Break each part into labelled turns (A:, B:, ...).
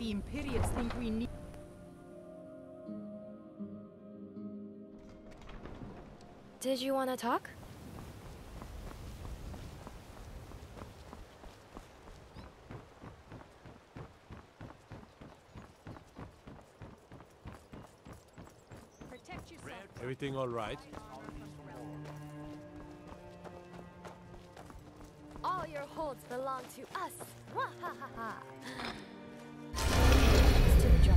A: The Imperials think we need...
B: Did you want to talk?
A: Protect yourself.
C: Everything all right?
B: All your holds belong to us. Wahahaha. To the job.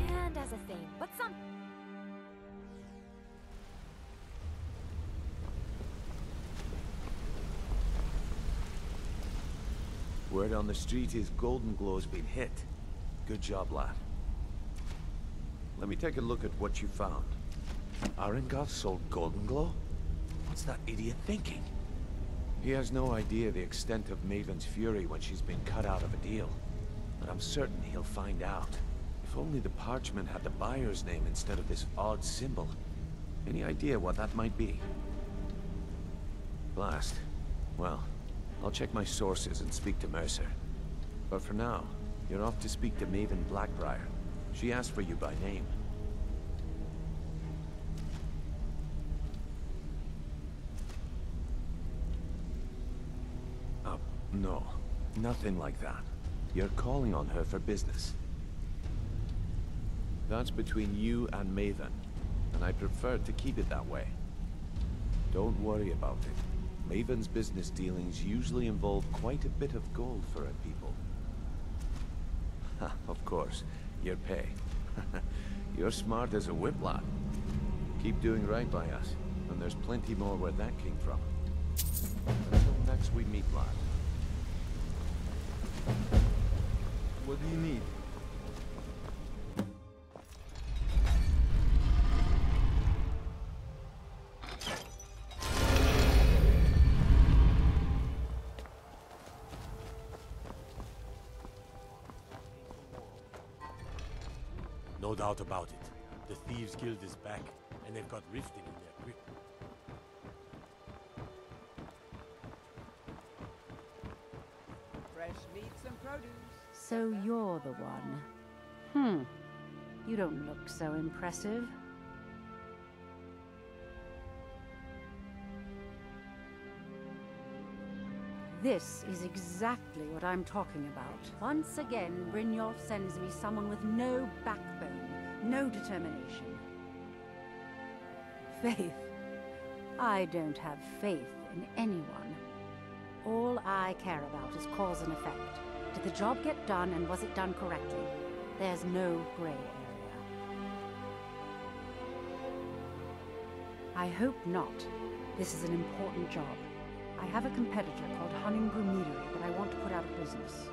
B: And as a thing, but some...
D: Word on the street is Golden Glow's been hit. Good job, lad. Let me take a look at what you found. Arengoth sold Golden Glow? What's that idiot thinking? He has no idea the extent of Maven's fury when she's been cut out of a deal. But I'm certain he'll find out. If only the parchment had the buyer's name instead of this odd symbol. Any idea what that might be? Blast. Well, I'll check my sources and speak to Mercer. But for now, you're off to speak to Maven Blackbriar. She asked for you by name. No. Nothing like that. You're calling on her for business. That's between you and Maven, and I prefer to keep it that way. Don't worry about it. Maven's business dealings usually involve quite a bit of gold for her people. Ha, of course, your pay. You're smart as a whip, lad. Keep doing right by us, and there's plenty more where that came from. Until next we meet, lad.
E: What do you need?
C: No doubt about it. The Thieves Guild is back, and they've got Riften in their grip.
A: Fresh meats and produce.
F: So you're the one. You don't look so impressive. This is exactly what I'm talking about. Once again, Brynjolf sends me someone with no backbone, no determination. Faith. I don't have faith in anyone. All I care about is cause and effect. Did the job get done, and was it done correctly? There's no gray area. I hope not. This is an important job. I have a competitor called Hunningbrew Meadery that I want to put out of business.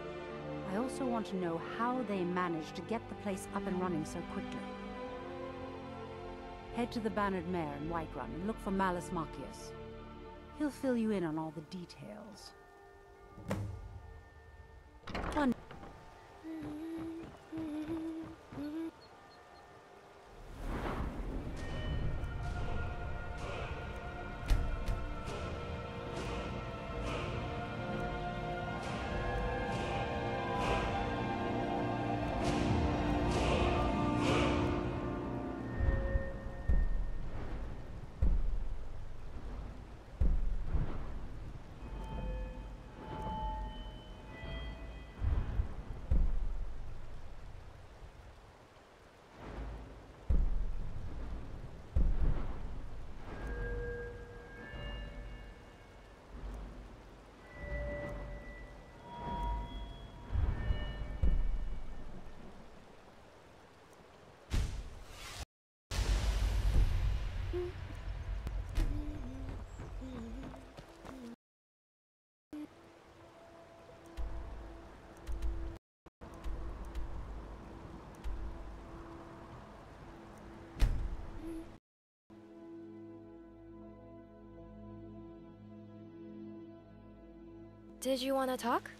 F: I also want to know how they managed to get the place up and running so quickly. Head to the Bannered Mare in Whiterun and look for Malus Marcius. He'll fill you in on all the details.
B: Did you want to talk?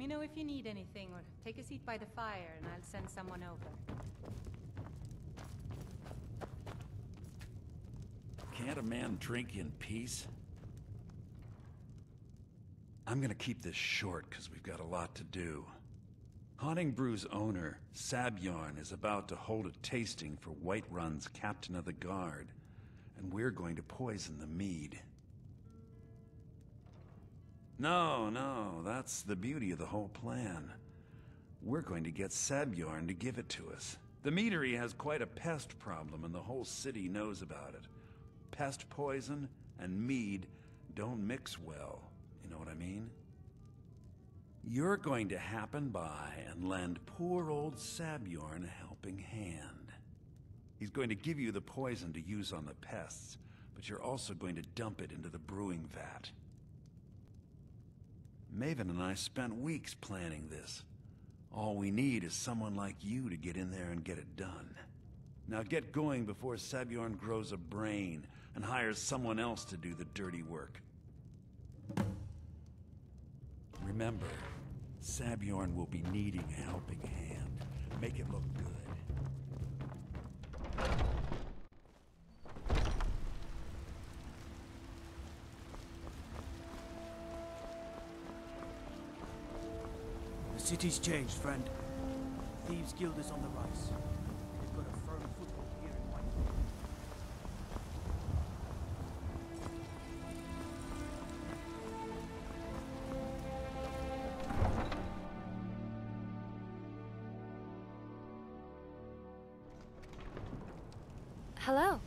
F: me know if you need anything, or take a seat by the fire and I'll send someone over.
G: Can't a man drink in peace? I'm gonna keep this short, because we've got a lot to do. Haunting Brew's owner, Sabjorn, is about to hold a tasting for Whiterun's Captain of the Guard, and we're going to poison the mead. No, that's the beauty of the whole plan. We're going to get Sabjorn to give it to us. The meadery has quite a pest problem, and the whole city knows about it. Pest poison and mead don't mix well, you know what I mean? You're going to happen by and lend poor old Sabjorn a helping hand. He's going to give you the poison to use on the pests, but you're also going to dump it into the brewing vat. Maven and I spent weeks planning this. All we need is someone like you to get in there and get it done. Now get going before Sabjorn grows a brain and hires someone else to do the dirty work. Remember, Sabjorn will be needing a helping hand. Make it look good.
H: The city's changed, friend. Thieves' Guild is on the rise. They've got a firm foothold here in Whiterun.
B: Hello.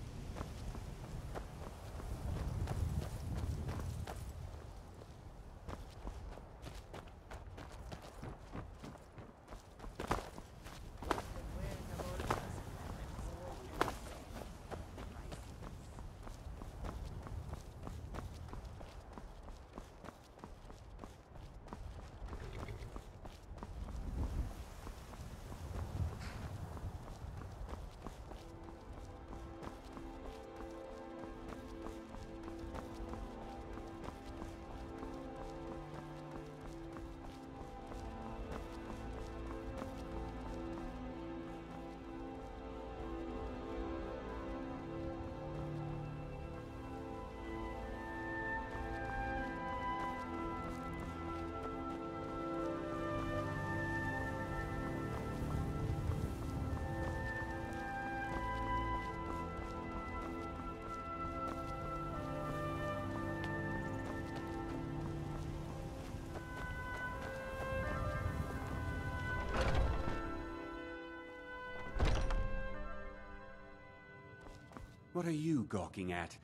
I: What are you gawking at?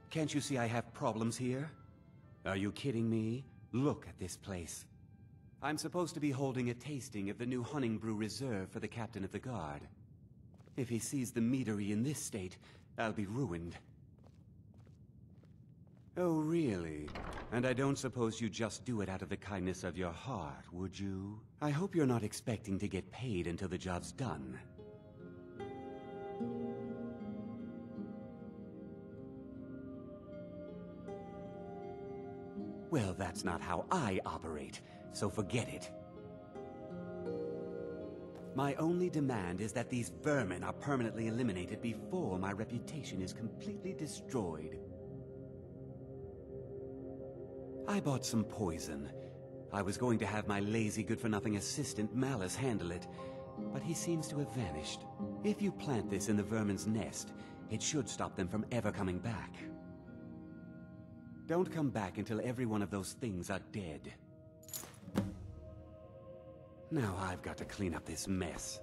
I: Can't you see I have problems here? Are you kidding me? Look at this place. I'm supposed to be holding a tasting of the new Hunning Brew Reserve for the Captain of the Guard. If he sees the meadery in this state, I'll be ruined. Oh, really? And I don't suppose you just do it out of the kindness of your heart, would you? I hope you're not expecting to get paid until the job's done. Well, that's not how I operate, so forget it. My only demand is that these vermin are permanently eliminated before my reputation is completely destroyed. I bought some poison. I was going to have my lazy good-for-nothing assistant Malice handle it, but he seems to have vanished. If you plant this in the vermin's nest, it should stop them from ever coming back. Don't come back until every one of those things are dead. Now I've got to clean up this mess.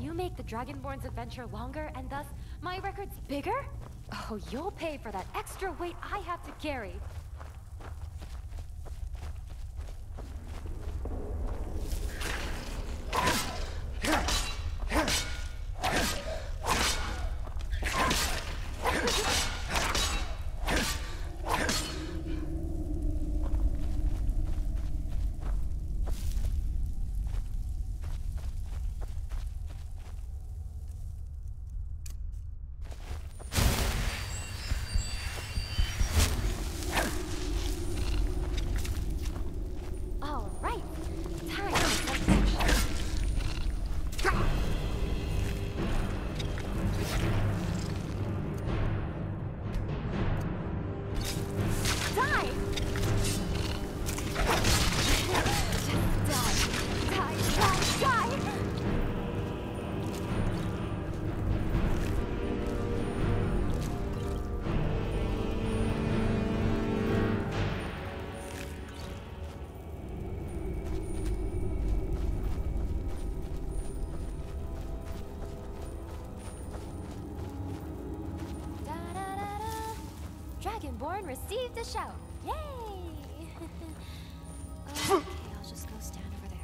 B: You make the Dragonborn's adventure longer, and thus, my record's bigger? Oh, you'll pay for that extra weight I have to carry. Sabjorn received a shout. Yay! Okay, I'll just go stand over there.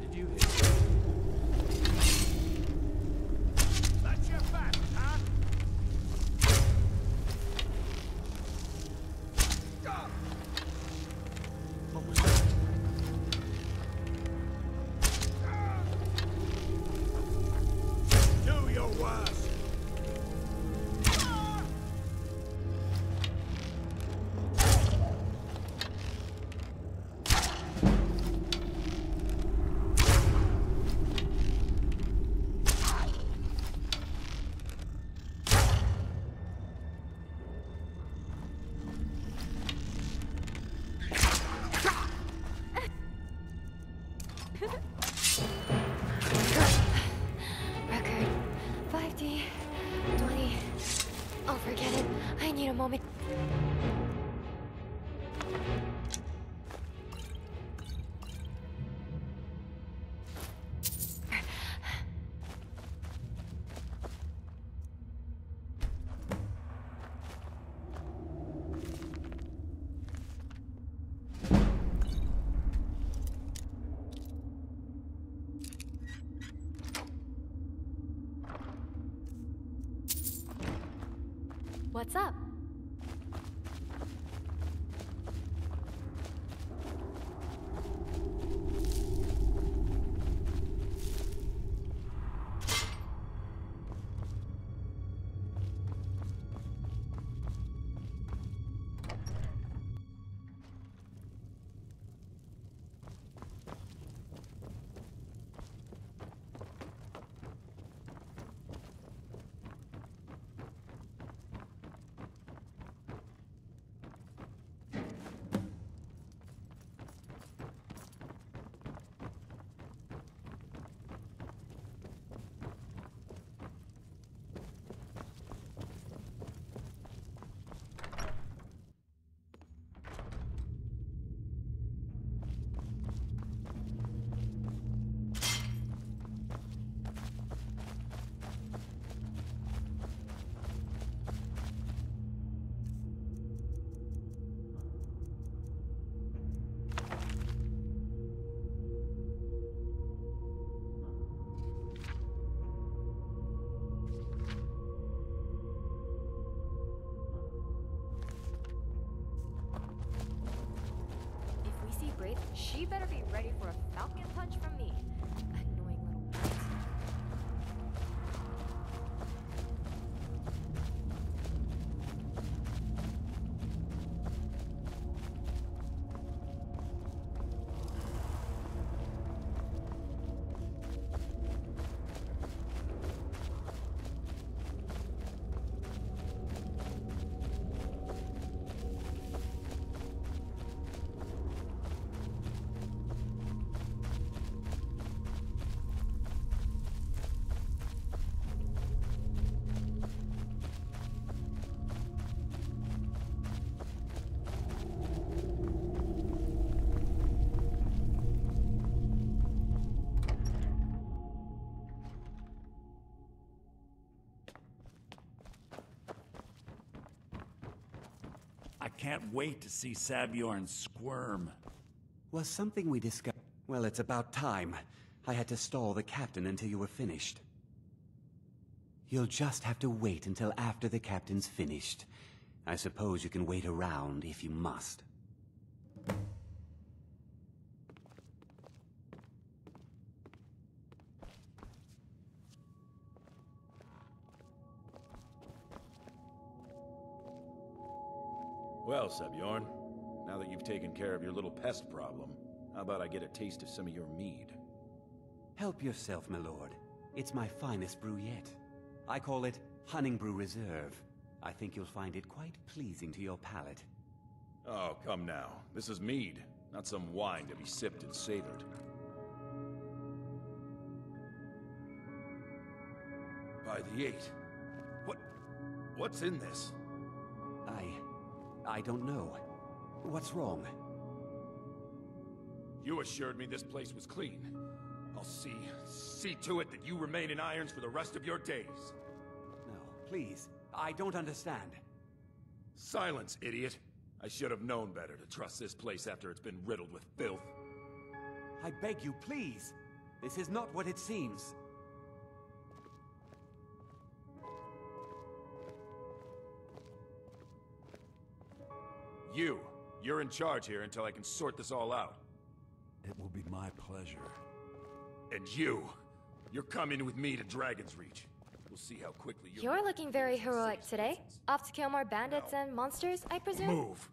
I: Did you hear?
C: That's your back, huh?
H: What was that?
C: Do your worst.
B: Record 5D 20. Oh, forget it. I need a moment. What's up? Braith, she better be ready for a falcon punch from me. Annoying little bitch.
G: I can't wait to see Sabjorn squirm.
I: Was something we discussed? Well, it's about time. I had to stall the captain until you were finished. You'll just have to wait until after the captain's finished. I suppose you can wait around if you must.
J: Well, Sebjorn, now that you've taken care of your little pest problem, how about I get a taste of some of your mead?
I: Help yourself, my lord. It's my finest brew yet. I call it Honningbrew Reserve. I think you'll find it quite pleasing to your palate.
J: Oh, come now. This is mead, not some wine to be sipped and savored. By the 8. What's in this?
I: I don't know. What's wrong?
J: You assured me this place was clean. I'll see to it that you remain in irons for the rest of your days.
I: No, please. I don't understand.
J: Silence, idiot. I should have known better to trust this place after it's been riddled with filth.
I: I beg you, please. This is not what it seems.
J: You're in charge here until I can sort this all out.
G: It will be my pleasure.
J: And you're coming with me to Dragon's Reach. We'll see how quickly
B: You're looking very heroic today. Off to kill more bandits and monsters, I presume?
J: Move!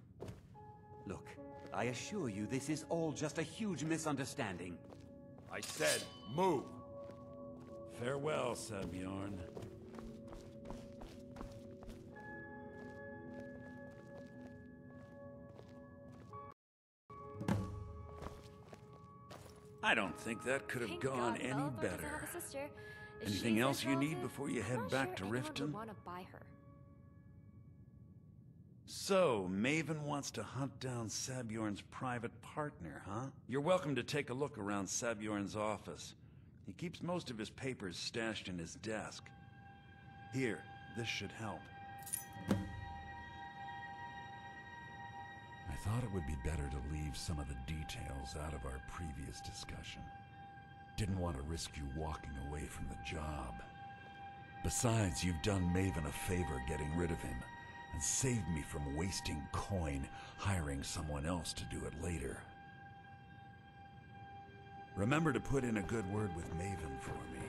I: Look, I assure you this is all just a huge misunderstanding.
J: I said, move!
G: Farewell, Sebjorn. I don't think that could have
B: Thank
G: gone
B: God
G: any
B: Belethor doesn't
G: better.
B: have a sister. If
G: Anything
B: she's
G: else you need
B: relative,
G: before you head
B: not
G: back
B: sure
G: to
B: anyone
G: Riften?
B: would want to buy her.
G: So, Maven wants to hunt down Sabjorn's private partner, huh? You're welcome to take a look around Sabjorn's office. He keeps most of his papers stashed in his desk. Here, this should help. I thought it would be better to leave some of the details out of our previous discussion. Didn't want to risk you walking away from the job. Besides, you've done Maven a favor getting rid of him, and saved me from wasting coin hiring someone else to do it later. Remember to put in a good word with Maven for me.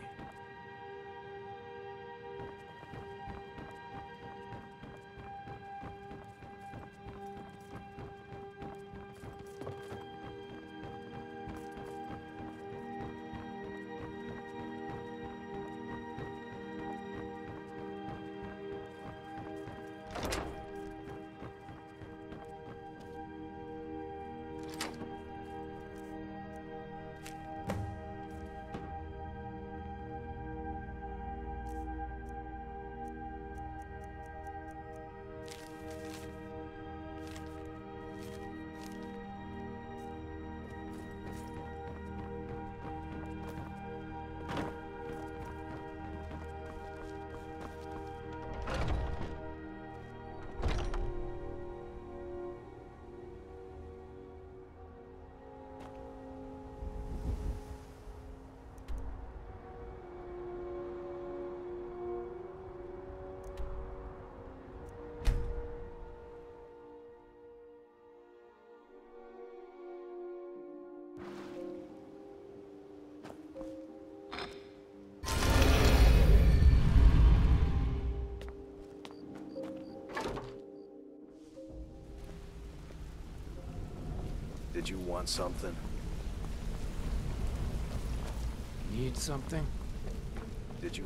K: Did you want something?
H: Need something?
K: Did you...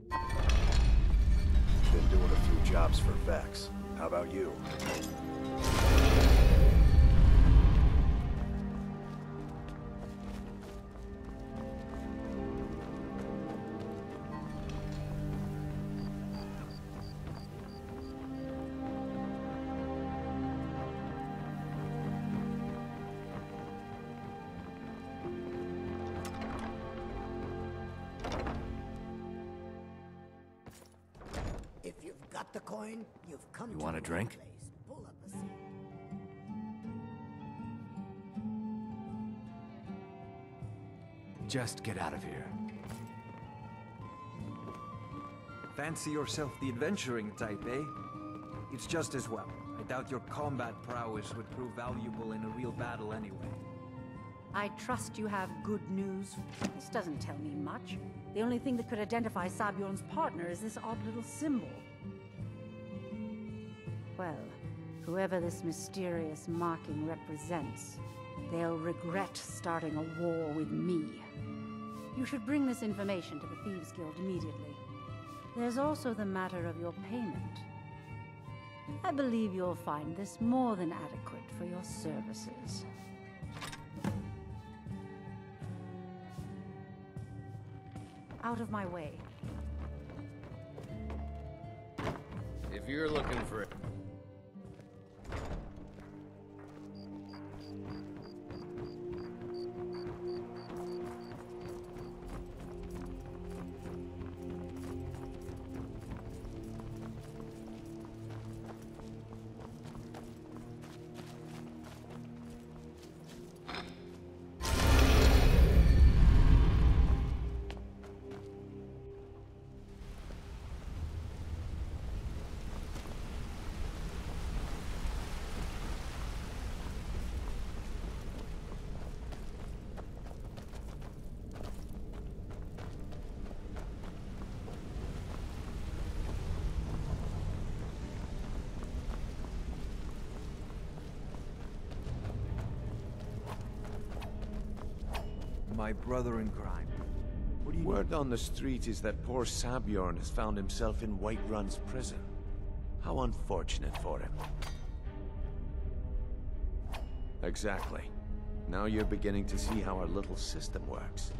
K: Been doing a few jobs for Vex. How about you?
L: If you've got the coin, you've come
K: You
L: to
K: want a
L: the
K: drink?
L: right place. Pull up a seat.
K: Just get out of here.
E: Fancy yourself the adventuring type, eh? It's just as well. I doubt your combat prowess would prove valuable in a real battle anyway.
F: I trust you have good news. This doesn't tell me much. The only thing that could identify Sabjorn's partner is this odd little symbol. Well, Whoever this mysterious marking represents, they'll regret starting a war with me. You should bring this information to the Thieves Guild immediately. There's also the matter of your payment. I believe you'll find this more than adequate for your services. Out of my way.
D: If you're looking for...
E: My brother in crime. What do you
D: Word on the street is that poor Sabjorn has found himself in Whiterun's prison. How unfortunate for him. Exactly. Now you're beginning to see how our little system works.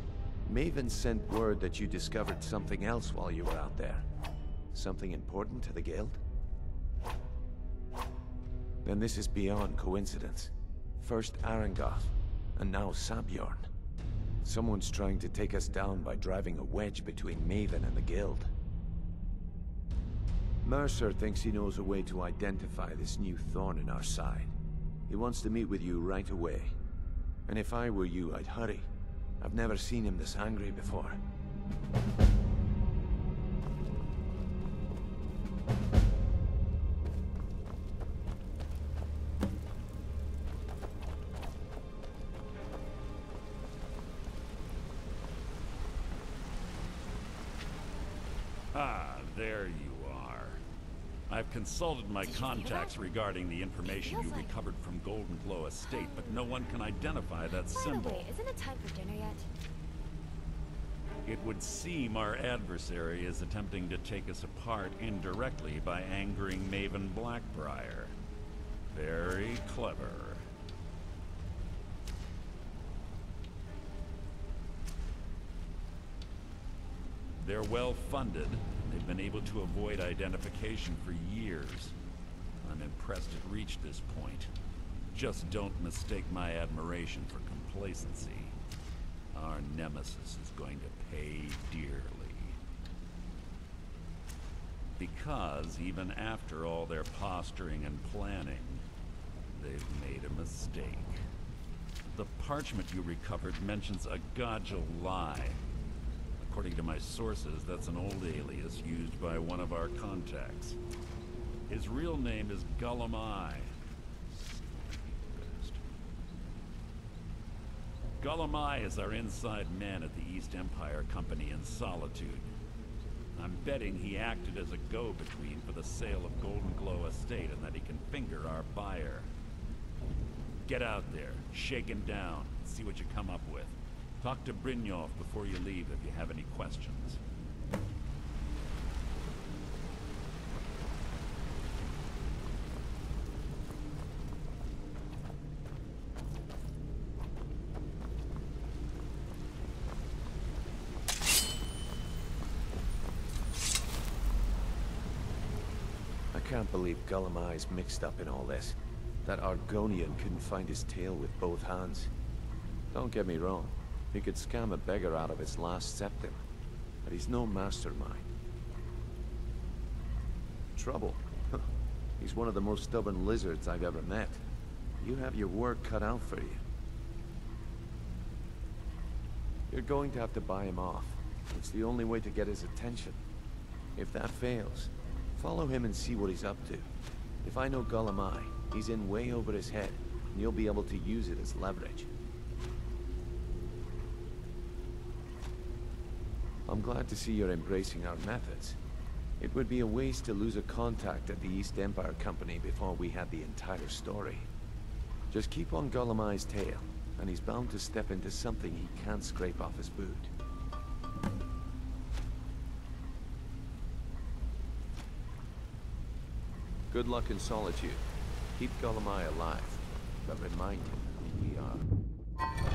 D: Maven sent word that you discovered something else while you were out there. Something important to the guild? Then this is beyond coincidence. First Arangoth, and now Sabjorn. Someone's trying to take us down by driving a wedge between Maven and the guild. Mercer thinks he knows a way to identify this new thorn in our side. He wants to meet with you right away. And if I were you, I'd hurry. I've never seen him this angry before.
G: Ah, there you are. I've consulted my contacts regarding the information you recovered from Golden Glow Estate, but no one can identify that symbol.
B: By the way, isn't it time for dinner yet?
G: It would seem our adversary is attempting to take us apart indirectly by angering Maven Blackbriar. Very clever. They're well funded. They've been able to avoid identification for years. I'm impressed it reached this point. Just don't mistake my admiration for complacency. Our nemesis is going to pay dearly. Because even after all their posturing and planning, they've made a mistake. The parchment you recovered mentions a Godja lie. According to my sources, that's an old alias used by one of our contacts. His real name is Gullumai. Gullumai is our inside man at the East Empire Company in Solitude. I'm betting he acted as a go-between for the sale of Golden Glow Estate and that he can finger our buyer. Get out there, shake him down, see what you come up with. Talk to Brynjolf before you leave if you have any questions.
D: I can't believe Gullumai's mixed up in all this. That Argonian couldn't find his tail with both hands. Don't get me wrong. He could scam a beggar out of his last septim, but he's no mastermind. Trouble? He's one of the most stubborn lizards I've ever met. You have your work cut out for you. You're going to have to buy him off. It's the only way to get his attention. If that fails, follow him and see what he's up to. If I know Gullumai, he's in way over his head, and you'll be able to use it as leverage. I'm glad to see you're embracing our methods. It would be a waste to lose a contact at the East Empire Company before we had the entire story. Just keep on Gollumai's tail, and he's bound to step into something he can't scrape off his boot. Good luck in Solitude. Keep Gollumai alive, but remind him who we are.